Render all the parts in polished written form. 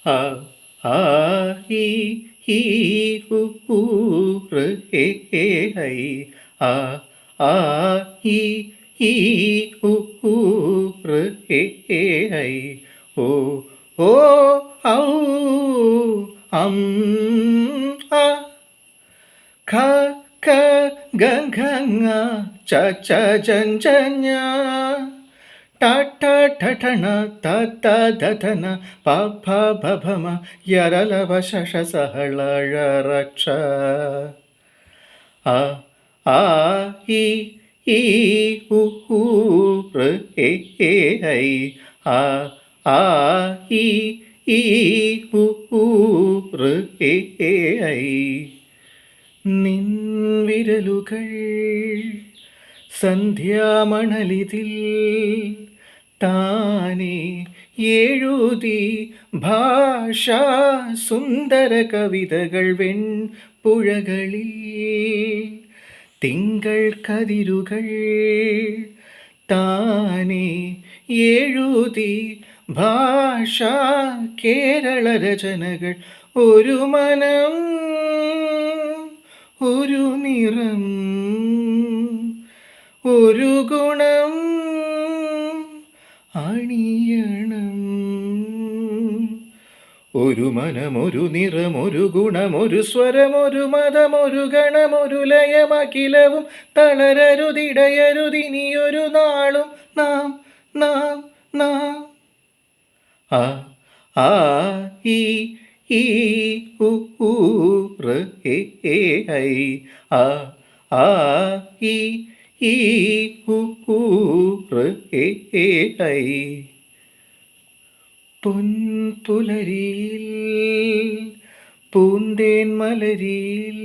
ആ ആ ഈ ഈ ഉ ഊ റ് എ എ ഐ ആ ആ ഈ ഈ ഉ ഊ റ് എ എ ഐ ഓ ഓ ഔ അം ആ ഖ ഖ ഗ ഘ ങ ച ഛ ഛ ഛ ഞ ട ട ഠ ഠ ണ ത ത ധ ധ ന പ ഫ ഭ ഭ മ യര ല വ ശ ഷ സ ഹ ള ഴ റ ക്ഷ ആ ആ ഈ ഈ ഉ ഊ റ് എ എ ഐ ആ ആ ഈ ഈ ഉ ഊ റ് എ എ ഐ നിൻ വിരലുകൾ സന്ധ്യാമണലിതിൽ താനെ എഴുതി ഭാഷാ സുന്ദര കവിതകൾ വെൺപുഴകളിൽ തിങ്കൾ കതിരുകൾ താനെ എഴുതി ഭാഷാ കേരള രചനകൾ ഒരു മനം ഒരു നിറം ഒരു ഗുണം അണിയണം ഒരു മനമൊരു നിറമൊരു ഗുണമൊരു സ്വരമൊരു മതമൊരു ഗണമൊരു ലയമഖിലവും തളരരുതിടയരുതിനിയൊരു നാളും നാം നാം നാം ആ ആ ഈ ഈ ഉ ഊ റ് എ എ ഐ ആ ആ ഈ ഈ ഉ ഊ റ് എ എ ഐ പൊൻപുലരിയിൽ പൂന്തേൻ മലരിയിൽ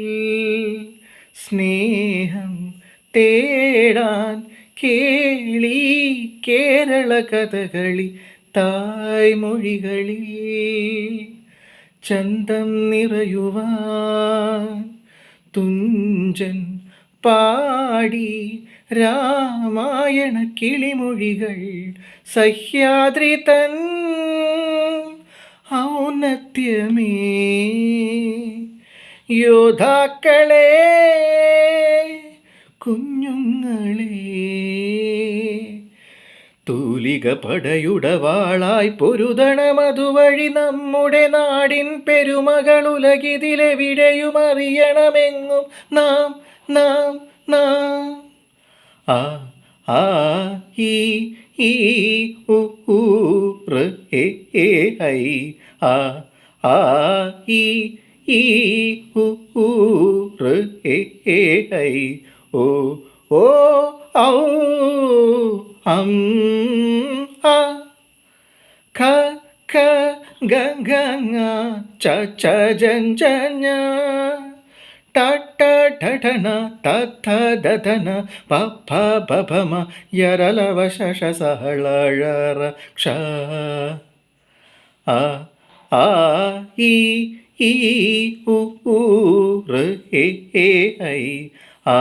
സ്നേഹം തേടാൻ കേളി കേരള കഥകളി തായ്മൊഴികളിൽ ചന്തം നിറയുവാൻ തുഞ്ചൻ പാടി രാമായണ കിളിമൊഴികൾ സഹ്യാദ്രി തൻ ഔന്നത്യമേ യോദ്ധാക്കളെ കുഞ്ഞുങ്ങളെ തൂലിക പടയുടവാളായി പൊരുതണമതുവഴി നമ്മുടെ നാടിൻ പെരുമകൾ ഉലകിതിലെവിടെയും അറിയണമെങ്ങും നാം നാം നാം ആ ആ ഈ ഈ ഉ ഊ റ് എ എ ഐ ആ ആ ഈ ഈ ഉ ഊ റ് എ എ ഐ ഓ ഓ ഔ അം ആ ഖ ഖ ഗ ഘ ങ ച ഛ ഛ ഛ ഞ ട ട ഠ ഠ ണ ത ഥ ധ ധ ന പ ഫ ഭ ഭ മ യര ല വ ശ ഷ സ ഹ ള ഴ റ ക്ഷ ആ ആ ഈ ഈ ഉ ഊ റ് എ എ ഐ ആ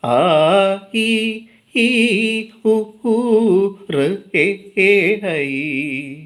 ആ ഈ ഈ ഉ ഊ റ് എ എ ഐ